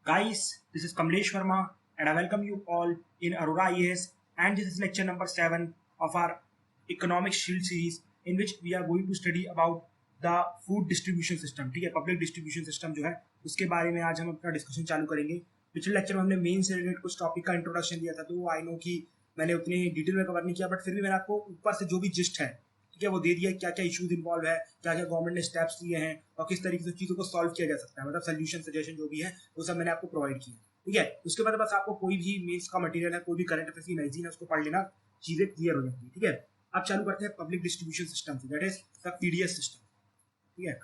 Guys, this is Kamlesh Verma and I welcome you all in Aurora IAS, and this is lecture number 7 of our economic shield series in which we are going to study about the food distribution system. ठीक है, public distribution system जो है उसके बारे में आज हम अपना डिस्कशन चालू करेंगे। पिछले लेक्चर में हमने मेन से रिलेटेड कुछ टॉपिक का इंट्रोडक्शन दिया था, तो आई नो कि मैंने उतनी डिटेल में कवर नहीं किया, बट फिर भी मैंने आपको ऊपर से जो भी जिस्ट है ठीक है वो दे दिया, क्या क्या इश्यूज इन्वॉल्व है, क्या क्या गवर्नमेंट ने स्टेप्स लिए हैं और किस तरीके से चीज़ों को सॉल्व किया जा सकता है, मतलब सोल्यूशन सजेशन जो भी है वो सब मैंने आपको प्रोवाइड किया। ठीक है, उसके बाद बस आपको कोई भी मेंस का मटेरियल है, कोई भी करंट अफेयर्स की मैगजीन है, उसको पढ़ लेना, चीज़ें क्लियर हो जाती है। ठीक है, अब चालू करते हैं पब्लिक डिस्ट्रीब्यूशन सिस्टम से, that is the PDS system. ठीक है,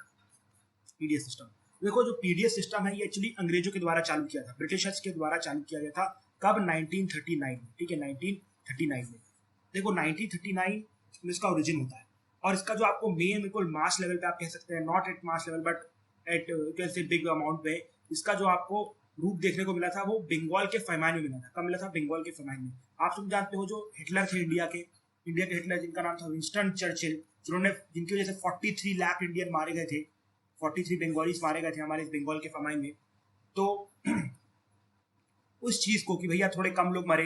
पीडीएस सिस्टम देखो, जो पीडीएस सिस्टम है ये एक्चुअली अंग्रेजों के द्वारा चालू किया था, ब्रिटिशर्स के द्वारा चालू किया गया था। कब? 1939 में। ठीक है, 1939 में। देखो 1939 में इसका ओरिजिन होता है और इसका जो आपको मेन बिल्कुल मास लेवल पे आप कह सकते हैं, not at mass level but at can say big amount पे, इसका जो आपको रूप देखने को मिला था वो बंगाल के फैमान में मिला था। कब मिला था? बंगाल के फैमान में। आप सब जानते हो जो हिटलर थे इंडिया के हिटलर, जिनका नाम था विंस्टन चर्चिल, जिनकी वजह से 43 लाख इंडियन मारे गए थे, 43 बंगालीज मारे गए थे हमारे इस बंगाल के फैमान में। तो उस चीज को कि भैया थोड़े कम लोग मरे,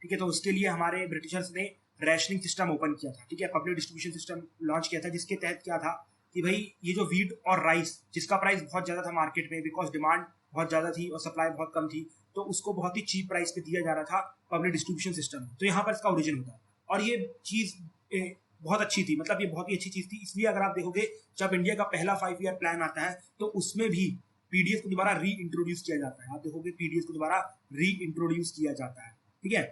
ठीक है, तो उसके लिए हमारे ब्रिटिशर्स ने रैशनिंग सिस्टम ओपन किया था। ठीक है, पब्लिक डिस्ट्रीब्यूशन सिस्टम लॉन्च किया था, जिसके तहत क्या था कि भाई ये जो वीट और राइस जिसका प्राइस बहुत ज़्यादा था मार्केट में, बिकॉज डिमांड बहुत ज़्यादा थी और सप्लाई बहुत कम थी, तो उसको बहुत ही चीप प्राइस पे दिया जा रहा था पब्लिक डिस्ट्रीब्यूशन सिस्टम। तो यहाँ पर इसका ओरिजिन होता है और ये चीज़ बहुत अच्छी थी, मतलब ये बहुत ही अच्छी चीज़ थी। इसलिए अगर आप देखोगे जब इंडिया का पहला 5 ईयर प्लान आता है तो उसमें भी पीडीएस को दोबारा री इंट्रोड्यूस किया जाता है। आप देखोगे पीडीएस को दोबारा री इंट्रोड्यूस किया जाता है। ठीक है,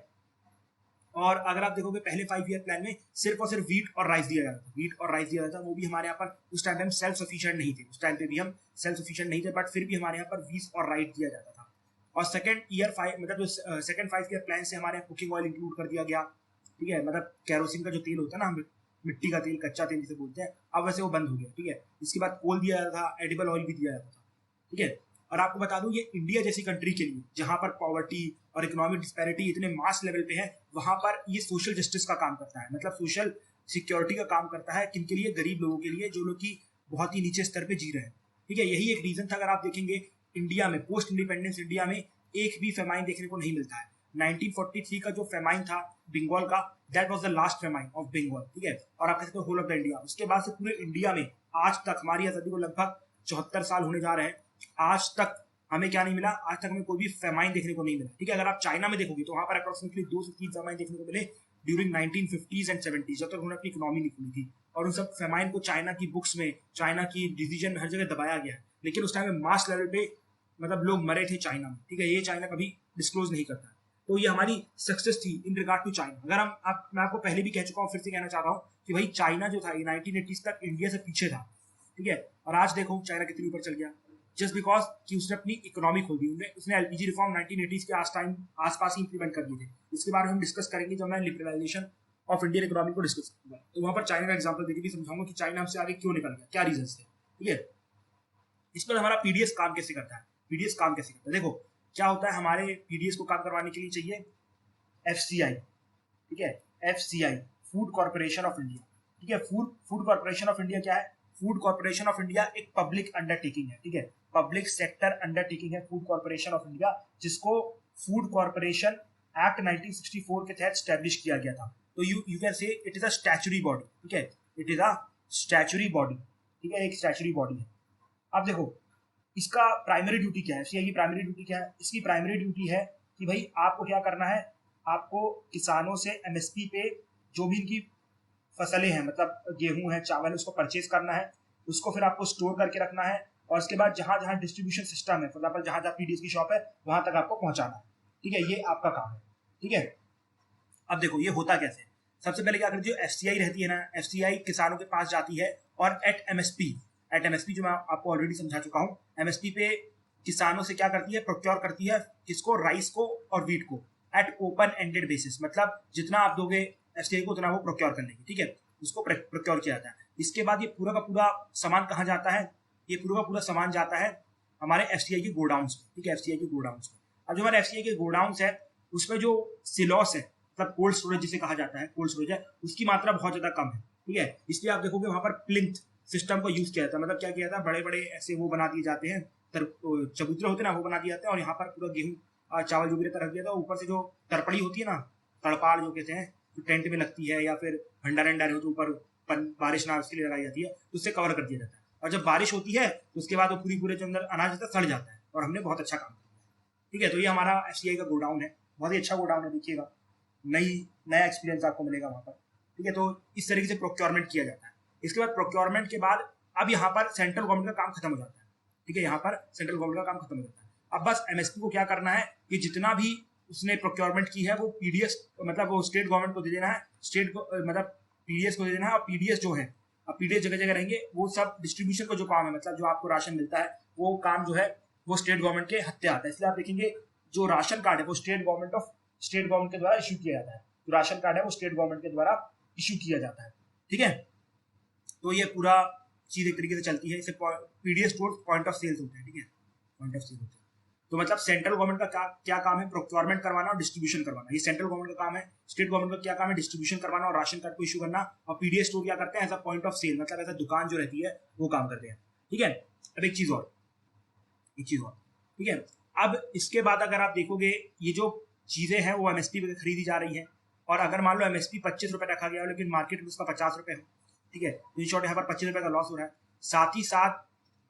और अगर आप देखोगे पहले 5 ईयर प्लान में सिर्फ और सिर्फ वीट और राइस दिया जाता था, वीट और राइस दिया जाता था। वो भी हमारे यहाँ पर उस टाइम पे हम सेल्फ सफिशिएंट नहीं थे, उस टाइम पे भी हम सेल्फ सफिशिएंट नहीं थे, बट फिर भी हमारे यहाँ पर वीट और राइस दिया जाता था। और सेकंड ईयर 5 मतलब जो सेकंड 5 ईयर प्लान से हमारे यहाँ कुकिंग ऑयल इंक्लूड कर दिया गया। ठीक है, मतलब कैरोसिन का जो तेल होता है ना, हम मिट्टी का तेल, कच्चा तेल जिसे बोलते हैं, अब वैसे वो बंद हो गया। ठीक है, इसके बाद कोल दिया जाता था, एडिबल ऑयल भी दिया जाता था। ठीक है, और आपको बता दूं ये इंडिया जैसी कंट्री के लिए जहां पर पॉवर्टी और इकोनॉमिक डिस्पैरिटी इतने मास लेवल पे है, वहां पर ये सोशल जस्टिस का काम करता है, मतलब सोशल सिक्योरिटी का काम करता है। किन के लिए? गरीब लोगों के लिए, जो लोग की बहुत ही नीचे स्तर पे जी रहे हैं। ठीक है, यही एक रीजन था। अगर आप देखेंगे इंडिया में, पोस्ट इंडिपेंडेंस इंडिया में एक भी फेमाइन देखने को नहीं मिलता है। 1943 का जो फेमाइन था बंगाल का, that was the last famine of Bengal. ठीक है, और आप कहते हो होल ऑफ द इंडिया। उसके बाद से पूरे इंडिया में आज तक, हमारी आजादी को लगभग 74 साल होने जा रहे हैं, आज तक हमें क्या नहीं मिला, आज तक हमें कोई भी फेमाइन देखने को नहीं मिला। ठीक है, अगर आप चाइना में देखोगे तो वहां पर अप्रोक्सीमेटली 2 से 3 फेमाइन देखने को मिले ड्यूरिंग 1950s एंड 70s, जब तक उन्होंने अपनी इकोनॉमी नहीं खुली थी। और उन सब फेमाइन को चाइना की बुक्स में, चाइना की डिसीजन में हर जगह दबाया गया है, लेकिन उस टाइम में मास लेवल पे मतलब लोग मरे थे चाइना में। ठीक है, ये चाइना कभी डिस्क्लोज नहीं करता। तो ये हमारी सक्सेस थी इन रिगार्ड टू चाइना। अगर मैं आपको पहले भी कह चुका हूँ, फिर से कहना चाहता हूँ कि भाई चाइना जो था ये 1980s तक इंडिया से पीछे था। ठीक है, और आज देखो चाइना कितनी ऊपर चल गया, जस्ट बिकॉज कि उसने अपनी इकोनॉमी खोल दी। उसने एलपीजी रिफॉर्म 1980s के आसपास ही इंप्लीमेंट कर दिए थे। इसके बारे में हम डिस्कस करेंगे जब मैं लिबरलाइजेशन ऑफ इंडियन इकोनॉमी को डिस्कस करूंगा, तो वहां पर चाइना का एग्जांपल देकर भी समझाऊंगा कि चाइना हमसे आगे क्यों निकल गया, क्या रीजन थे। ठीक है, इस पर हमारा पीडीएस काम कैसे करता है, पीडीएस काम कैसे करता है। देखो क्या होता है, हमारे पीडीएस को काम करवाने के लिए चाहिए एफसीआई। ठीक है, FCI, food corporation of India. ठीक है, फूड कॉर्पोरेशन ऑफ इंडिया क्या है? फूड कॉर्पोरेशन ऑफ इंडिया एक पब्लिक अंडरटेकिंग है। ठीक है, पब्लिक सेक्टर अंडरटेकिंग है फूड कॉर्पोरेशन ऑफ इंडिया, जिसको फूड कॉर्पोरेशन एक्ट 1964 के तहत स्टैब्लिश किया गया था। तो you can say it is a statutory body. ठीक है, it is a statutory body. ठीक है, एक स्टैचुरी बॉडी है। अब देखो इसका प्राइमरी ड्यूटी क्या है, एफसीआई की प्राइमरी ड्यूटी क्या है? इसकी प्राइमरी ड्यूटी है कि भाई आपको क्या करना है, आपको किसानों से एमएसपी पे जो भी इनकी फसलें हैं, मतलब गेहूं है, चावल है, उसको परचेज करना है, उसको फिर आपको स्टोर करके रखना है, और उसके बाद जहां जहां डिस्ट्रीब्यूशन सिस्टम है, फॉर एग्जाम्पल जहां जहां पीडीएस की शॉप है वहां तक आपको पहुंचाना है। ठीक है, ये आपका काम है। ठीक है, अब देखो ये होता कैसे। सबसे पहले क्या करती है, एफसीआई रहती है ना, एफसीआई किसानों के पास जाती है और एट एमएसपी जो मैं आपको ऑलरेडी समझा चुका हूँ, एमएसपी पे किसानों से क्या करती है, प्रोक्योर करती है किसको, राइस को और वीट को, एट ओपन एंडेड बेसिस, मतलब जितना आप दोगे एफसीआई को उतना वो प्रोक्योर कर लेगी। ठीक है, उसको प्रोक्योर किया जाता है। इसके बाद ये पूरा का पूरा सामान कहाँ जाता है, ये पूरा का पूरा सामान जाता है हमारे एफसीआई के गोडाउन्स में। ठीक है, एफसीआई के गोडाउन्स में। अब जो हमारे एफसीआई के गोडाउन्स है उसमें जो सिलॉस है, मतलब कोल्ड स्टोरेज जिसे कहा जाता है, कोल्ड स्टोरेज है, उसकी मात्रा बहुत ज्यादा कम है। ठीक है, इसलिए आप देखोगे वहां पर प्लिंथ सिस्टम को यूज किया जाता है। मतलब क्या किया जाता है, बड़े बड़े ऐसे वो बना दिए जाते हैं चबूतरे होते हैं ना वो बना दिए जाते हैं, और यहाँ पर पूरा गेहूँ चावल जो भी रहता रख दिया था, ऊपर से जो तरपड़ी होती है ना, तड़पाड़ जो कहते हैं, जो टेंट में लगती है या फिर भंडारे हो तो ऊपर बारिश ना उसके लिए लगाई जाती है, तो उससे कवर कर दिया जाता है। और जब बारिश होती है तो उसके बाद वो पूरे जो अंदर अनाज होता है सड़ जाता है, और हमने बहुत अच्छा काम किया। ठीक है, तो ये हमारा FCI का गोडाउन है, बहुत ही अच्छा गोडाउन है, देखिएगा नया एक्सपीरियंस आपको मिलेगा वहाँ पर। ठीक है, तो इस तरीके से प्रोक्योरमेंट किया जाता है। इसके बाद प्रोक्योरमेंट के बाद अब यहाँ पर सेंट्रल गवर्नमेंट का काम खत्म हो जाता है। ठीक है, यहाँ पर सेंट्रल गवर्नमेंट का काम खत्म हो जाता है। अब बस MSP को क्या करना है कि जितना भी उसने प्रोक्योरमेंट की है वो PDS मतलब वो स्टेट गवर्नमेंट को दे देना है, मतलब PDS को दे देना है। और PDS जो है, अब PDS जगह जगह रहेंगे, वो सब डिस्ट्रीब्यूशन का जो काम है, मतलब जो आपको राशन मिलता है, वो काम जो है वो स्टेट गवर्नमेंट के हत्ते आता है। इसलिए आप देखेंगे जो राशन कार्ड है वो स्टेट गवर्नमेंट के द्वारा इशू किया जाता है। जो राशन कार्ड है वो स्टेट गवर्नमेंट के द्वारा इशू किया जाता है। ठीक है, तो ये पूरा चीज एक तरीके से चलती है। इसे PDS store point of sales होते हैं। ठीक है, पॉइंट ऑफ सेल होते हैं। तो मतलब सेंट्रल गवर्नमेंट का क्या काम है? प्रोक्योरमेंट करवाना और डिस्ट्रीब्यूशन करवाना, ये सेंट्रल गवर्नमेंट का काम है। स्टेट गवर्नमेंट का क्या काम है? डिस्ट्रीब्यूशन करवाना और राशन कार्ड को इशू करना। और PDS स्टोर क्या करते हैं? As a point of sale, मतलब ऐसा दुकान जो रहती है वो काम करते हैं। ठीक है, अब एक चीज और, ठीक है, अब इसके बाद अगर आप देखोगे ये जो चीजें हैं वो MSP पे खरीदी जा रही है, और अगर मान लो MSP 25 रुपए रखा गया हो लेकिन मार्केट में उसका 50 रुपए हो, ठीक है, तो इन शॉर्ट यहाँ पर 25 रुपए का लॉस हो रहा है। साथ ही साथ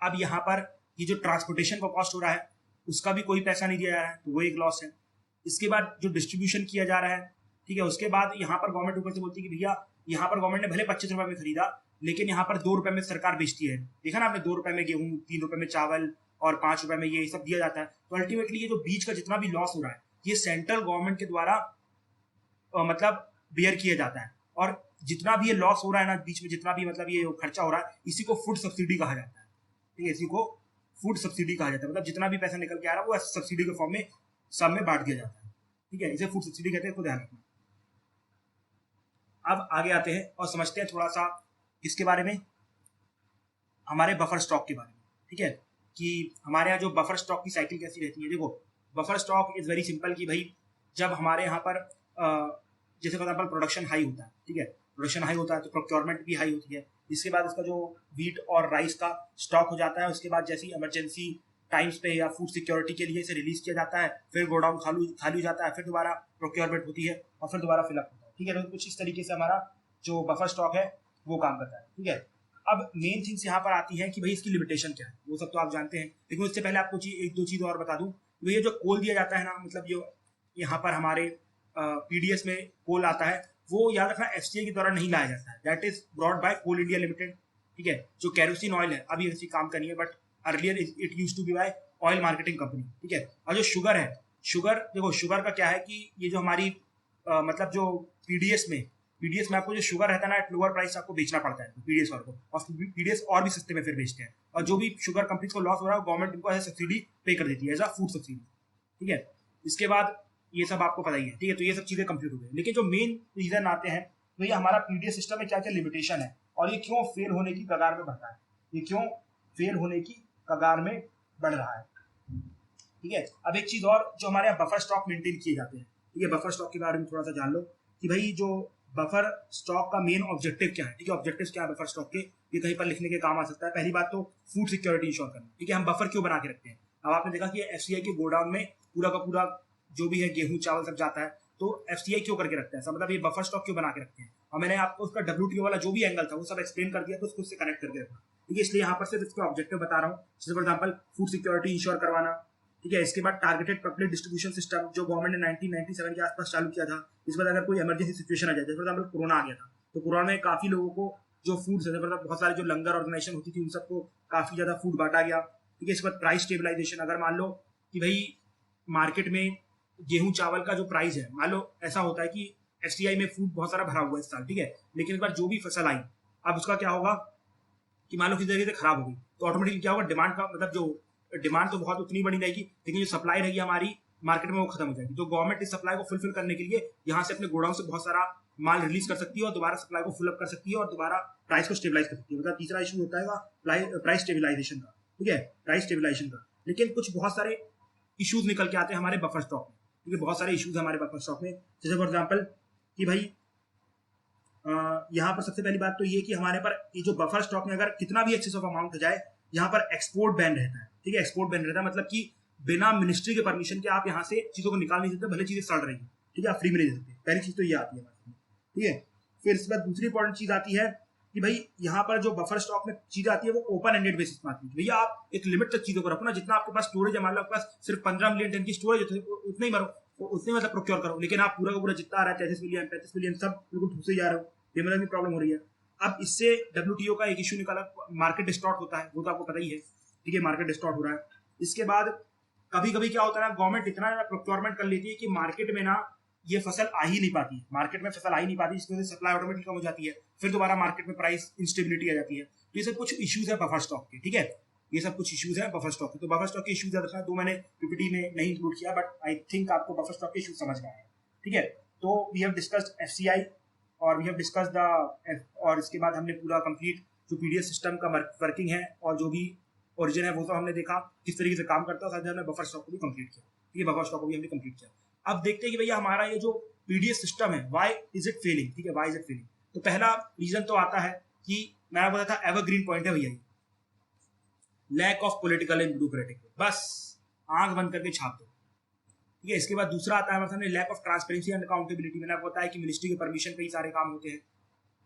अब यहाँ पर ये जो ट्रांसपोर्टेशन का कॉस्ट हो रहा है उसका भी कोई पैसा नहीं दिया जा रहा है, तो वो एक लॉस है। इसके बाद जो डिस्ट्रीब्यूशन किया जा रहा है, ठीक है, उसके बाद यहाँ पर गवर्नमेंट ऊपर से बोलती है कि भैया यहाँ पर गवर्नमेंट ने भले 25 रुपए में खरीदा लेकिन यहाँ पर 2 रुपए में सरकार बेचती है। देखा ना आपने, 2 रुपए में गेहूं, 3 रुपए में चावल और 5 रुपए में ये सब दिया जाता है। तो अल्टीमेटली ये जो बीच का जितना भी लॉस हो रहा है ये सेंट्रल गवर्नमेंट के द्वारा मतलब बेयर किया जाता है। और जितना भी ये लॉस हो रहा है ना बीच में, जितना भी मतलब ये खर्चा हो रहा है, इसी को फूड सब्सिडी कहा जाता है। ठीक है, इसी को फूड सब्सिडी कहा जाता है। मतलब जितना भी पैसा निकल के आ रहा है वो सब्सिडी के फॉर्म में सब में बांट दिया जाता है। ठीक है, इसे फूड सब्सिडी कहते हैं, इसको ध्यान रखना। अब आगे आते हैं और समझते हैं थोड़ा सा इसके बारे में, हमारे बफर स्टॉक के बारे में। ठीक है, कि हमारे यहाँ जो बफर स्टॉक की साइकिल कैसी रहती है। देखो, buffer stock is very simple कि भाई जब हमारे यहाँ पर जैसे फॉर एग्जाम्पल प्रोडक्शन हाई होता है, ठीक है, प्रोडक्शन हाई होता है तो प्रोक्योरमेंट भी हाई होती है। इसके बाद उसका जो व्हीट और राइस का स्टॉक हो जाता है, उसके बाद जैसी इमरजेंसी टाइम्स पे या फूड सिक्योरिटी के लिए इसे रिलीज किया जाता है, फिर गोडाउन खाली हो जाता है, फिर दोबारा प्रोक्योरमेंट होती है और फिर दोबारा फिलअप होता है। ठीक है, तो कुछ इस तरीके से हमारा जो बफर स्टॉक है वो काम करता है। ठीक है, अब मेन थिंग्स यहाँ पर आती है कि भाई इसकी लिमिटेशन क्या है, वो सब तो आप जानते हैं, लेकिन उससे पहले आपको एक दो चीज और बता दूं। तो ये जो कोल दिया जाता है ना, मतलब जो यहाँ पर हमारे PDS में कोल आता है, वो याद रखना FCI के द्वारा नहीं लाया जाता है। That is brought by Coal India Limited. ठीक है, जो कैरोसिन ऑयल है अभी ऐसी काम करनी है, but earlier it used to be by oil marketing company. ठीक है, और जो शुगर है, देखो शुगर का क्या है कि ये जो हमारी मतलब जो PDS में आपको जो शुगर रहता है ना, एट लोअर प्राइस आपको बेचना पड़ता है PDS वालों को, और PDS और भी सस्ते में फिर बेचते हैं। और जो भी शुगर कंपनीज को लॉस हो रहा है गवर्नमेंट इनको एज सब्सिडी पे कर देती है, एज अ फूड सब्सिडी। ठीक है, इसके बाद ये सब आपको पता ही है। ठीक है, तो ये सब चीजें कंप्लीट हो गई, लेकिन जो मेन रीजन आते हैं तो ये हमारा PDS सिस्टम में क्या क्या लिमिटेशन है और ये क्यों फेल होने की कगार में बढ़ रहा है, ये क्यों फेल होने की कगार में बढ़ रहा है। ठीक है, अब एक चीज और, जो हमारे यहाँ बफर स्टॉक मेंटेन किए जाते हैं। ठीक है, बफर स्टॉक के बारे में थोड़ा सा जान लो कि भाई जो बफर स्टॉक का मेन ऑब्जेक्टिव क्या है। ठीक है, ऑब्जेक्टिव क्या है बफर स्टॉक के, ये कहीं पर लिखने के काम आ सकता है। पहली बात तो फूड सिक्योरिटी इंश्योर करना। ठीक है, हम बफर क्यों बना के रखते हैं? अब आपने देखा कि FCI के गोडाउन में पूरा का पूरा जो भी है गेहूं चावल सब जाता है, तो FCI क्यों करके रखते हैं? मतलब ये बफर स्टॉक क्यों बना के रखते हैं? और मैंने आपको उसका WTO वाला जो भी एंगल था वो सब एक्सप्लेन कर दिया, तो उसको उससे कनेक्ट करके रखना। ठीक है, इसलिए यहाँ पर सिर्फ इसके ऑब्जेक्टिव बता रहा हूँ। जैसे for example food security ensure करवाना। ठीक है, इसके बाद टारगेटेड पब्लिक डिस्ट्रीब्यूशन सिस्टम जो गवर्नमेंट ने 1997 के आसपास चालू किया था। इस बार अगर कोई इमरजेंसी सिचुएशन आ जाए, जैसे फॉर एग्जाम्पल कोरोना आ गया था, तो कोरोना में काफी लोगों को जो फूड, मतलब बहुत सारे जो लंगर ऑर्गेनाइजेशन होती थी उन सबको काफी ज्यादा फूड बांटा गया। ठीक है, इसके बाद प्राइस स्टेबलाइजेशन। अगर मान लो कि भाई मार्केट में गेहूं चावल का जो प्राइस है, मान लो ऐसा होता है कि FCI में फूड बहुत सारा भरा हुआ है इस साल, ठीक है, लेकिन इस बार जो भी फसल आई, अब उसका क्या होगा कि मान लो किसी तरीके से खराब होगी, तो ऑटोमेटिकली क्या होगा, डिमांड का मतलब जो डिमांड तो बहुत उतनी बनी रहेगी, लेकिन जो सप्लाई रहेगी हमारी मार्केट में वो खत्म हो जाएगी। तो गवर्नमेंट इस सप्लाई को फुलफिल करने के लिए यहाँ से अपने गोडाउन से बहुत सारा माल रिलीज कर सकती है और दोबारा सप्लाई को फुल अप कर सकती है और दोबारा प्राइस को स्टेबलाइज कर सकती है। मतलब तीसरा इशू होता है प्राइस स्टेबलाइजेशन का। ठीक है, प्राइस स्टेबलाइजेशन का। लेकिन कुछ बहुत सारे इश्यूज निकल के आते हैं हमारे बफर स्टॉक में। ठीक है, बहुत सारे इश्यूज हमारे बफर स्टॉक में। जैसे फॉर एग्जाम्पल कि भाई यहाँ पर सबसे पहली बात तो ये कि हमारे पर ये जो बफर स्टॉक में अगर कितना भी एक्सेस ऑफ अमाउंट हो जाए, यहाँ पर एक्सपोर्ट बैन रहता है। ठीक है, एक्सपोर्ट बैन रहता है, मतलब कि बिना मिनिस्ट्री के परमिशन के आप यहाँ से चीज़ों को निकाल नहीं सकते, भले चीज़ें सड़ रही है, ठीक है, आप फ्री में नहीं दे सकते। पहली चीज़ तो ये आती है हमारे सामने, ठीक है। फिर इसके बाद दूसरी इंपॉर्टेंट चीज़ आती है कि भाई यहाँ पर जो बफर स्टॉक में चीज़ आती है वो ओपन एंडेड बेसिस में आती है। भैया आप एक लिमिट तक चीज़ों को रखो ना, जितना आपके पास स्टोरेज है, मान लो आपके पास सिर्फ 15 मिलियन टन की स्टोरेज है तो उतने ही मरो, उतने मतलब प्रोक्योर करो, लेकिन आप पूरा का पूरा जितना आ रहा है 33 मिलियन 35 मिलियन सब बिल्कुल ठूसे जा रहे हो, ये मतलब भी प्रॉब्लम हो रही है। अब इससे WTO का एक इशू निकाला, मार्केट डिस्टॉर्ट होता है, वो तो आपको पता ही है, ठीक है, मार्केट डिस्टॉर्ट हो रहा है। इसके बाद कभी कभी क्या होता है ना, गवर्नमेंट इतना प्रोक्योरमेंट कर लेती है कि मार्केट में ना ये फसल आ ही नहीं पाती, मार्केट में फसल आ ही नहीं पाती, जिसकी वजह से सप्लाई ऑटोमेटिक कम हो जाती है, फिर दोबारा मार्केट में प्राइस इंस्टेबिलिटी आ जाती है। तो ये सब कुछ इश्यूज है बफर स्टॉक के, ठीक है, ये सब कुछ इश्यूज है बफर स्टॉक के। तो बफर स्टॉक के इश्यूज है, दो मैंने पीपीटी में नहीं इंक्लूड किया, बट आई थिंक आपको बफर स्टॉक के इश्यूज समझ में आए, ठीक है। तो वी हैव डिस्कस्ड FCI और वी हैव डिस्कस्ड द, और इसके बाद हमने पूरा कंप्लीट जो पीडीएस सिस्टम का वर्किंग है और जो भी ओरिजिन है वो सब हमने देखा किस तरीके से काम करता है, साथ ही हमने बफर स्टॉक को भी कंप्लीट किया, ठीक है, बफर स्टॉक को भी हमने कंप्लीट किया। अब देखते हैं कि भैया हमारा ये जो पीडीएस सिस्टम है व्हाई इज इट फेलिंग, ठीक है, व्हाई इज इट फेलिंग। तो पहला रीजन तो आता है कि मैंने बताया था एवरग्रीन पॉइंट है भैया, lack of political and bureaucratic, बस आंख बंद करके छाप दो, ठीक है। इसके बाद दूसरा आता है हमारे सामने lack of transparency and accountability. मैंने आपको बताया कि मिनिस्ट्री के परमिशन पे ही सारे काम होते हैं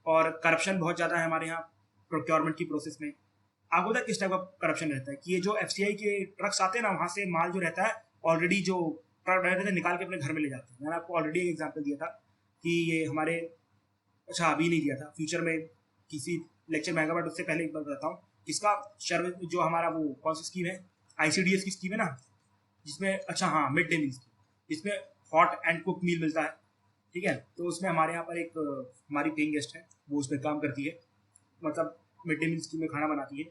और करप्शन बहुत ज्यादा है हमारे यहाँ प्रोक्योरमेंट की प्रोसेस में। आपको पता है किस टाइप का करप्शन रहता है कि ये जो FCI के ट्रक्स आते हैं ना, वहां से माल जो रहता है ऑलरेडी जो ट्रक रहते थे निकाल के अपने घर में ले जाते हैं। मैंने आपको ऑलरेडी एक एग्जांपल दिया था कि ये हमारे, अच्छा अभी नहीं दिया था, फ्यूचर में किसी लेक्चर में आएगा, बट उससे पहले एक बार बताता हूँ। इसका सर्व जो हमारा वो कौन सी स्कीम है, ICDS की स्कीम है ना, जिसमें अच्छा हाँ मिड डे मील स्कीम, जिसमें हॉट एंड कुक मील मिलता है, ठीक है। तो उसमें हमारे यहाँ पर एक हमारी पेइंग गेस्ट है, वो उसमें काम करती है, मतलब मिड डे मील स्कीम में खाना बनाती है।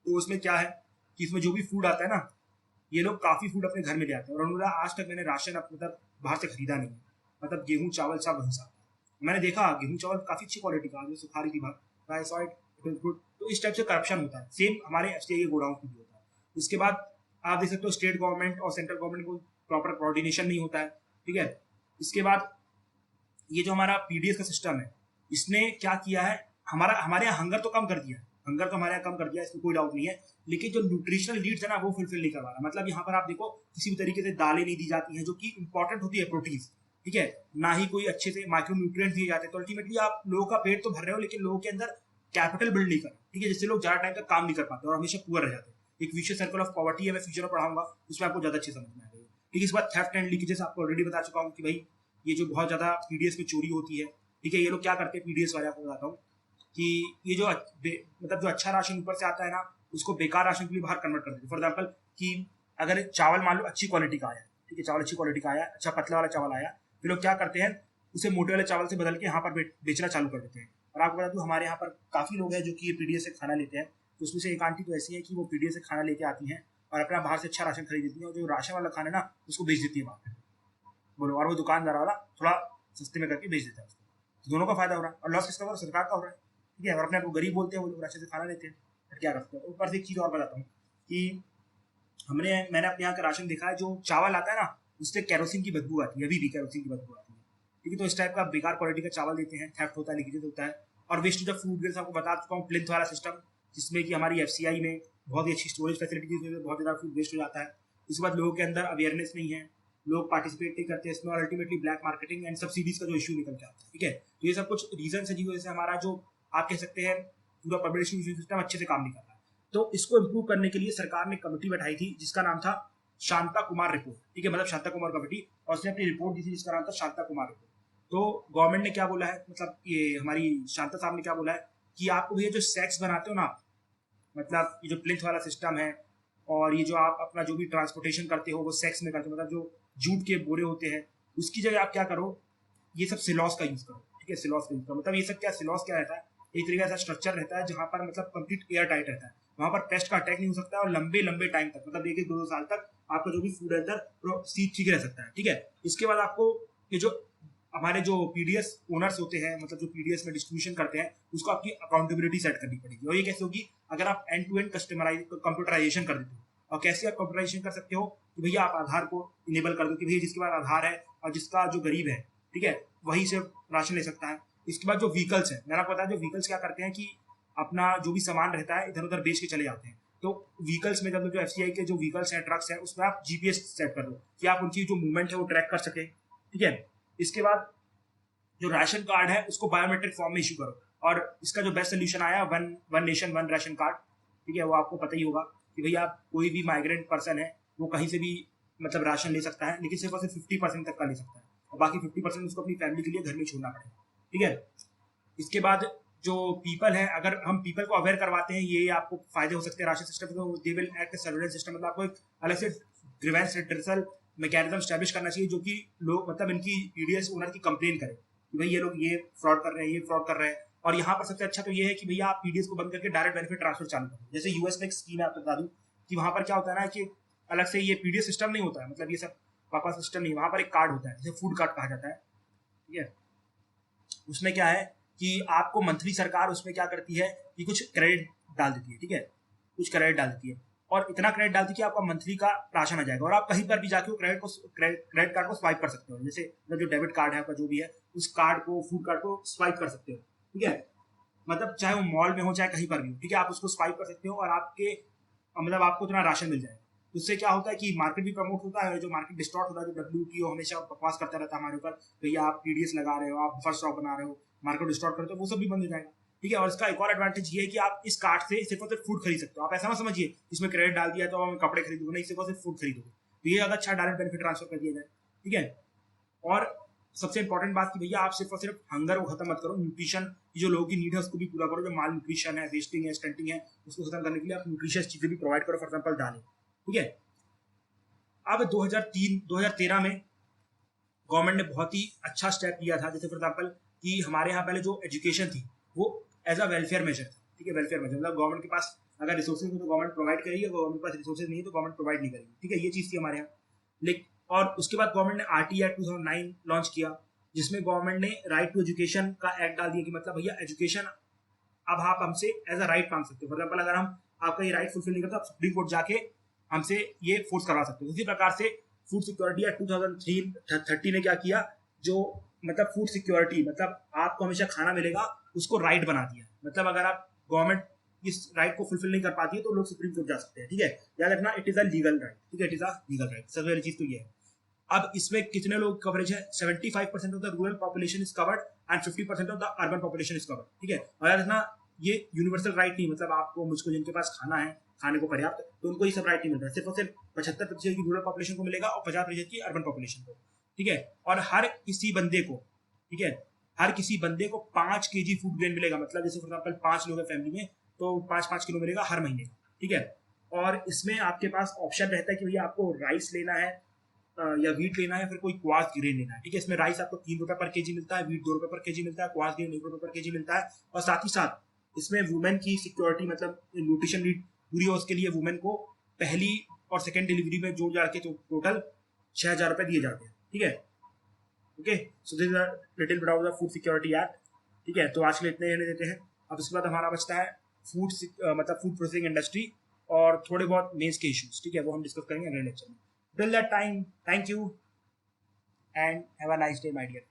तो उसमें क्या है कि इसमें जो भी फूड आता है ना, ये लोग काफ़ी फूड अपने घर में ले आते हैं और उन्होंने आज तक मैंने राशन मतलब बाहर से खरीदा नहीं है, मतलब गेहूँ चावल सब वहीं से आता है। मैंने देखा गेहूँ चावल काफ़ी अच्छी क्वालिटी का, जो सुखा रही थी बात, I saw it, it is good. तो इस टाइप से करप्शन होता है, सेम हमारे FCI के गोडाउन में भी होता है। उसके बाद आप देख सकते हो स्टेट गवर्नमेंट और सेंट्रल गवर्नमेंट को प्रॉपर कोऑर्डिनेशन नहीं होता है, ठीक है। इसके बाद ये जो हमारा PDS का सिस्टम है, इसने क्या किया है, हमारे यहाँ हंगर तो कम कर दिया है, हंगर तो हमारे यहाँ कम कर दिया, इसमें कोई डाउट नहीं है, लेकिन जो न्यूट्रिशनल नीड्स है ना वो फुलफिल नहीं करवा रहा। मतलब यहाँ पर आप देखो किसी भी तरीके से दालें नहीं दी जाती हैं जो कि इंपॉर्टेंट होती है, प्रोटीन, ठीक है, ना ही कोई अच्छे से माइक्रो न्यूट्रिएंट्स दिए जाते हैं। तो अल्टीमेटली आप लोगों का पेट तो भर रहे हो, लेकिन लोगों के अंदर कैपिटल बिल्ड नहीं कर रहे, ठीक है, जिससे लोग ज्यादा टाइम तक काम नहीं कर पाते और हमेशा पुअर रह जाते हैं। एक विशियस सर्कल ऑफ पॉवर्टी है, मैं फ्यूचर में पढ़ाऊंगा, उसमें आपको ज्यादा अच्छे समझ में आएगा। ठीक है, इस बात थेफ्ट एंड लीकेजेस आपको ऑलरेडी बता चुका हूँ कि भाई ये जो बहुत ज्यादा PDS में चोरी होती है, ठीक है, ये लोग क्या करते हैं, PDS वाले आपको बताता हूँ कि ये जो मतलब जो अच्छा राशन ऊपर से आता है ना, उसको बेकार राशन के लिए बाहर कन्वर्ट कर देते हैं। फॉर एग्जाम्पल कि अगर चावल मान लो अच्छी क्वालिटी का आया, ठीक है, चावल अच्छी क्वालिटी का आया, अच्छा पतला वाला चावल आया, फिर लोग क्या करते हैं उसे मोटे वाले चावल से बदल के यहाँ पर बेचना चालू कर देते हैं। और आपको बता दूं हमारे यहाँ पर काफ़ी लोग हैं जो कि ये PDS से खाना लेते हैं। तो उसमें से एक आंटी तो ऐसी है कि वो PDS से खाना लेके आती हैं और अपना बाहर से अच्छा राशन खरीद देती है, और जो राशन वाला खाना है ना उसको बेच देती है मार्केट में, बोलो, और वो दुकानदार वाला थोड़ा सस्ते में करके बेच देता है उसको। तो दोनों का फायदा हो रहा है, और लॉस किसका हो रहा है, सरकार का हो रहा है, ठीक है। और अपने आपको गरीब बोलते हैं वो लोग, राशन से खाना लेते हैं, फिर क्या करते हैं। ऊपर से एक चीज़ और बताता हूँ कि मैंने अपने यहाँ का राशन देखा है, जो चावल आता है ना उससे केरोसिन की बदबू आती है, अभी भी केरोसिन की बदबू आती है, ठीक है। तो इस टाइप का बेकार क्वालिटी का चावल देते हैं, थेफ्ट होता है, लीकेज होता है। और वेस्टेज ऑफ फूड ग्रेड्स आपको बता चुका हूँ, प्लिंथ वाला सिस्टम, जिसमें कि हमारी FCI में बहुत ही अच्छी स्टोरेज फैसिलिटीज है, बहुत ज़्यादा फूड वेस्ट हो जाता है। इसके बाद लोगों के अंदर अवेयरनेस नहीं है, लोग पार्टिसिपेट नहीं करते इसमें, और ultimately black marketing and subsidies का जो इशू निकल के आता है, ठीक है। तो ये सब कुछ रीजन है जिसकी वजह से हमारा जो आप कह सकते हैं पूरा पब्लिक डिस्ट्रीब्यूशन सिस्टम अच्छे से काम नहीं कर रहा है। तो इसको इम्प्रूव करने के लिए सरकार ने कमेटी बैठाई थी जिसका नाम था शांता कुमार रिपोर्ट, ठीक है, मतलब शांता कुमार कमेटी, और उसने अपनी रिपोर्ट दी थी जिसका नाम था शांता कुमार रिपोर्ट। तो गवर्नमेंट ने क्या बोला है, मतलब ये हमारी शांता साहब ने क्या बोला है कि आपको ये जो सेक्स बनाते हो ना, मतलब ये जो प्लिंथ वाला सिस्टम है और ये जो आप अपना जो भी ट्रांसपोर्टेशन करते हो वो सेक्स में करते हो, मतलब जो जूट के बोरे होते हैं, उसकी जगह आप क्या करो, ये सब सिलॉस का यूज करो, ठीक है, सिलॉस का यूज करो। मतलब ये सब क्या, सिलॉस क्या रहता है, एक तरीके का स्ट्रक्चर रहता है जहाँ पर मतलब कंप्लीट एयर टाइट रहता है, वहाँ पर पेस्ट का अटैक नहीं हो सकता, और लंबे लंबे टाइम तक, मतलब 1-2 साल तक आपका जो भी फूड है अंदर सीध ठीक रह सकता है, ठीक है। इसके बाद आपको ये जो हमारे जो PDS ओनर्स होते हैं, मतलब जो PDS में डिस्ट्रीब्यूशन करते हैं, उसको आपकी अकाउंटेबिलिटी सेट करनी पड़ेगी। और ये कैसे होगी, अगर आप एंड टू एंड कंप्यूटराइजेशन कर देते हो। और कैसे आप कंप्यूटराइजेशन कर सकते हो कि भैया आप आधार को इनेबल कर दो कि भैया जिसके पास आधार है और जिसका जो गरीब है, ठीक है, वही से राशन ले सकता है। इसके बाद जो व्हीकल्स है, मैंने आपको बताया जो व्हीकल्स क्या करते हैं कि अपना जो भी सामान रहता है इधर उधर बेच के चले जाते हैं। तो व्हीकल्स में जब जो एफसीआई के जो व्हीकल्स हैं, ट्रक्स हैं, उसमें आप जीपीएस सेट कर दो कि आप उनकी जो मूवमेंट है वो ट्रैक कर सके। ठीक है, इसके बाद जो राशन कार्ड है उसको बायोमेट्रिक फॉर्म में इशू करो, और इसका जो बेस्ट सोल्यूशन आया one nation one ration card. ठीक है, वो आपको पता ही होगा कि भैया कोई भी माइग्रेंट पर्सन है वो कहीं से भी मतलब राशन ले सकता है, लेकिन सिर्फ और सिर्फ 50% तक का ले सकता है, और बाकी 50% उसको अपनी फैमिली के लिए घर में छोड़ना पड़ेगा। ठीक है, इसके बाद जो पीपल है, अगर हम पीपल को अवेयर करवाते हैं ये आपको फायदे हो सकते हैं राशन सिस्टम को, they will act surveillance system, मतलब आपको एक अलग से ग्रीवेंस रिड्रेसल मैकेनिज्म स्टैब्लिश करना चाहिए जो कि लोग मतलब इनकी ईडीएस ओनर की कंप्लेन करें कि भाई ये लोग ये फ्रॉड कर रहे हैं, ये फ्रॉड कर रहे हैं। और यहाँ पर सबसे अच्छा तो ये है कि भैया आप पीडीएस को बंद करके डायरेक्ट बेनिफिट ट्रांसफर चालू करें। जैसे यूएस में एक स्कीम है, आपको बता दूं कि वहां पर क्या होता है ना कि अलग से ये पीडीएस सिस्टम नहीं होता है, मतलब ये सब पापा सिस्टम नहीं, वहां पर एक कार्ड होता है जिसे फूड कार्ड कहा जाता है। ठीक है, उसमें क्या है कि आपको मंथली सरकार उसमें क्या करती है कि कुछ क्रेडिट डाल देती है। ठीक है, कुछ क्रेडिट डाल देती है, और इतना क्रेडिट डालती है कि आपका मंथली का राशन आ जाएगा, और आप कहीं पर भी जाके वो क्रेडिट कार्ड को स्वाइप कर सकते हो। जैसे जो डेबिट कार्ड है आपका जो भी है, उस कार्ड को, फूड कार्ड को स्वाइप कर सकते हो। ठीक है, मतलब चाहे वो मॉल में हो चाहे कहीं पर भी हो, ठीक है, आप उसको स्वाइप कर सकते हो और आपके मतलब आपको उतना राशन मिल जाएगा। उससे क्या होता है कि मार्केट भी प्रमोट होता है, जो मार्केट डिस्टॉर्ट होता है, जो WTO हमेशा बकवास करता रहता है हमारे ऊपर, भैया आप पीडीएस लगा रहे हो, आप फर्स्ट स्टॉक बना रहे हो, मार्केट डिस्टॉर्ट करते हो, वो सब भी बंद हो जाएगा। ठीक है, और इसका एक और एडवांटेज ये है कि आप इस कार्ड से सिर्फ और सिर्फ फूड खरीद सकते हो। आप ऐसा मत समझिए इसमें क्रेडिट डाल दिया तो हम कपड़े खरीदोगे, नहीं, सिर्फ और सिर्फ फूड खरीदोगे। तो ये अगर अच्छा डायरेक्ट बेनिफिट ट्रांसफर कर दिया जाए। ठीक है, और सबसे इंपॉर्टेंट बात कि भैया आप सिर्फ और सिर्फ हंगर को खत्म मत करो, न्यूट्रिशन की जो लोगों की नीड है उसको भी पूरा करो। जो माल न्यूट्रिशन है, वेस्टिंग है, स्टंटिंग है, उसको खत्म करने के लिए आप न्यूट्रिशियस चीजें भी प्रोवाइड करो, फॉर एग्जाम्पल दालें। ठीक है, अब 2013 में गवर्नमेंट ने बहुत ही अच्छा स्टेप लिया था। जैसे फॉर एग्जाम्पल कि हमारे यहाँ पहले जो एजुकेशन थी वो एज अ वेलफेयर मेजर था। ठीक है, वेलफेयर मेजर मतलब गवर्नमेंट के पास अगर रिसोर्सेज हो तो गवर्नमेंट प्रोवाइड करेगी, गवर्नमेंट के पास रिसोर्सेज नहीं है तो गवर्नमेंट प्रोवाइड नहीं करेगी। ठीक है, ये चीज़ थी हमारे यहाँ। लेकिन और उसके बाद गवर्नमेंट ने RT एक्ट 2009 लॉन्च किया, जिसमें गवर्नमेंट ने राइट टू एजुकेशन का एक्ट डाल दिया कि मतलब भैया एजुकेशन अब आप हमसे एज अ राइट मांग सकते हो। फॉर एग्जाम्पल अगर हम आपका ये राइट फुलफिल नहीं करते, आप सुप्रीम कोर्ट जाके हमसे ये फोर्स करवा सकते हो। उसी प्रकार से फूड सिक्योरिटी एक्ट 2030 ने क्या किया, जो मतलब फूड सिक्योरिटी मतलब आपको हमेशा खाना मिलेगा, उसको राइट बना दिया। मतलब अगर आप गवर्नमेंट इस राइट को फुलफिल नहीं कर पाती है तो लोग सुप्रीम कोर्ट जा सकते हैं। ठीक है, याद रखना, it is a legal right. ठीक है, it is a legal right, सबसे पहली चीज तो ये है। अब इसमें कितने लोग कवरेज है, 75% of the rural population is covered and 50% of the urban population is covered. ठीक है, और याद रखना ये यूनिवर्सल राइट नहीं, मतलब आपको मुझको जिनके पास खाना है, खाने को पर्याप्त, तो उनको ये सब राइट नहीं मिल रहा है। सिर्फ और सिर्फ 75% की रूरल पॉपुलेशन को मिलेगा और 50% की अर्बन पॉपुलेशन को। ठीक है, और हर किसी बंदे को, ठीक है, हर किसी बंदे को 5 kg फूड ग्रेन मिलेगा। मतलब जैसे फॉर एग्जाम्पल 5 लोग हैं फैमिली में, तो 5-5 किलो मिलेगा हर महीने। ठीक है, और इसमें आपके पास ऑप्शन रहता है कि भैया आपको राइस लेना है या वीट लेना है, फिर कोई क्वास ग्रेन लेना है। ठीक है, इसमें राइस आपको 3 रुपए पर केजी मिलता है, वीट 2 रुपए पर केजी मिलता है, क्वास ग्रेन 1 रुपए पर केजी मिलता है। और साथ ही साथ इसमें वुमेन की सिक्योरिटी मतलब न्यूट्रिशन नीड पूरी हो, उसके लिए वुमेन को पहली और सेकेंड डिलीवरी में जोड़ जाके तो टोटल 6,000 रुपए दिए जाते हैं। ठीक है, okay, so this is little bit of the food security act. ठीक है, तो आज के लिए इतने रहने देते हैं। अब इसके बाद हमारा बचता है फूड मतलब फूड प्रोसेसिंग इंडस्ट्री और थोड़े बहुत मेंस के इश्यूज। ठीक है, वो हम डिस्कस करेंगे अगले लेक्चर में। Till that time, thank you and have a nice day my dear.